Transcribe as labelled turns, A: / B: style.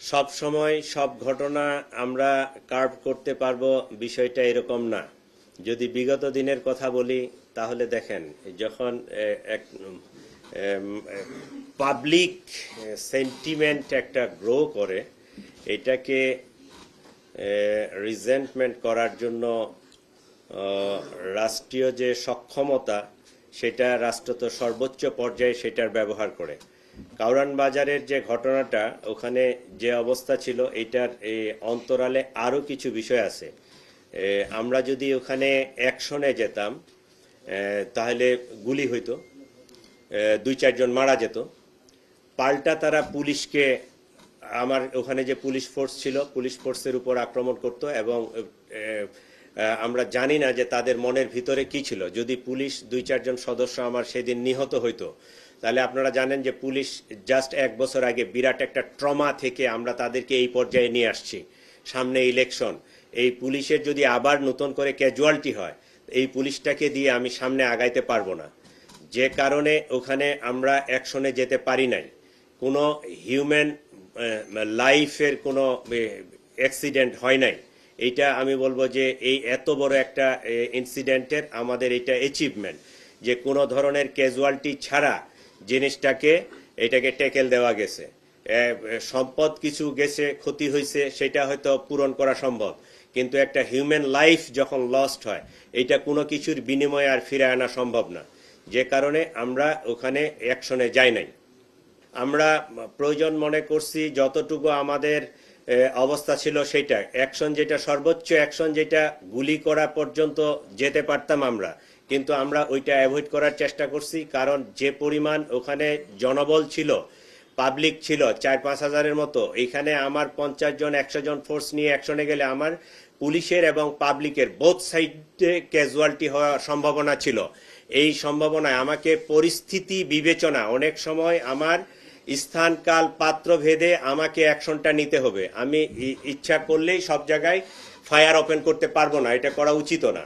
A: সব সময় সব ঘটনা আমরা কার্ভ করতে পারবো বিষয়টা এরকম না। যদি বিগত দিনের কথা বলি তাহলে দেখেন যখন এক পাবলিক সেন্টিমেন্ট একটা গ্রো করে এটাকে রিজেন্টমেন্ট করার জন্য রাষ্ট্রীয় যে সক্ষমতা সেটা রাষ্ট্র তো সর্বোচ্চ পর্যায়ে সেটার ব্যবহার করে। কাউরান বাজারের যে ঘটনাটা ওখানে যে অবস্থা ছিল এটার অন্তরালে আরও কিছু বিষয় আছে। আমরা যদি ওখানে অ্যাকশনে যেতাম তাহলে গুলি হইতো, দুই চারজন মারা যেত। পাল্টা তারা পুলিশকে, আমার ওখানে যে পুলিশ ফোর্স ছিল পুলিশ ফোর্সের উপর আক্রমণ করত এবং আমরা জানি না যে তাদের মনের ভিতরে কি ছিল। যদি পুলিশ দুই চারজন সদস্য আমার সেদিন নিহত হইতো তাহলে আপনারা জানেন যে পুলিশ জাস্ট এক বছর আগে বিরাট একটা ট্রমা থেকে আমরা তাদেরকে এই পর্যায়ে নিয়ে আসছি। সামনে ইলেকশন, এই পুলিশের যদি আবার নতুন করে ক্যাজুয়ালিটি হয় এই পুলিশটাকে দিয়ে আমি সামনে আগাইতে পারবো না। যে কারণে ওখানে আমরা অ্যাকশনে যেতে পারি নাই। কোনো হিউম্যান লাইফের কোনো অ্যাক্সিডেন্ট হয় নাই। এইটা আমি বলবো যে এই এত বড় একটা ইনসিডেন্টের আমাদের এটা অ্যাচিভমেন্ট যে কোনো ধরনের ক্যাজুয়ালিটি ছাড়া এটাকে ট্যাকেল দেওয়া গেছে। সম্পদ কিছু গেছে, ক্ষতি হয়েছে, সেটা হয়তো পূরণ করা সম্ভব, কিন্তু একটা হিউম্যান লাইফ যখন লস্ট হয় এটা কোনো কিছুর বিনিময়ে আর ফিরে আনা সম্ভব না। যে কারণে আমরা ওখানে অ্যাকশনে যাই নাই। আমরা প্রয়োজন মনে করছি যতটুকু আমাদের অবস্থা ছিল সেটা অ্যাকশন, যেটা সর্বোচ্চ অ্যাকশন, যেটা গুলি করা পর্যন্ত যেতে পারতাম আমরা, কিন্তু আমরা ওইটা অ্যাভয়েড করার চেষ্টা করছি। কারণ যে পরিমাণ ওখানে জনবল ছিল, পাবলিক ছিল 4-5 হাজারের মতো, এখানে আমার 50 জন 100 জন ফোর্স নিয়ে অ্যাকশনে গেলে আমার পুলিশের এবং পাবলিকের বোথ সাইডে ক্যাজুয়ালিটি হওয়ার সম্ভাবনা ছিল। এই সম্ভাবনায় আমাকে পরিস্থিতি বিবেচনা, অনেক সময় আমার স্থান কাল পাত্র ভেদে আমাকে অ্যাকশনটা নিতে হবে। আমি ইচ্ছা করলেই সব জায়গায় ফায়ার ওপেন করতে পারবো না, এটা করা উচিত না।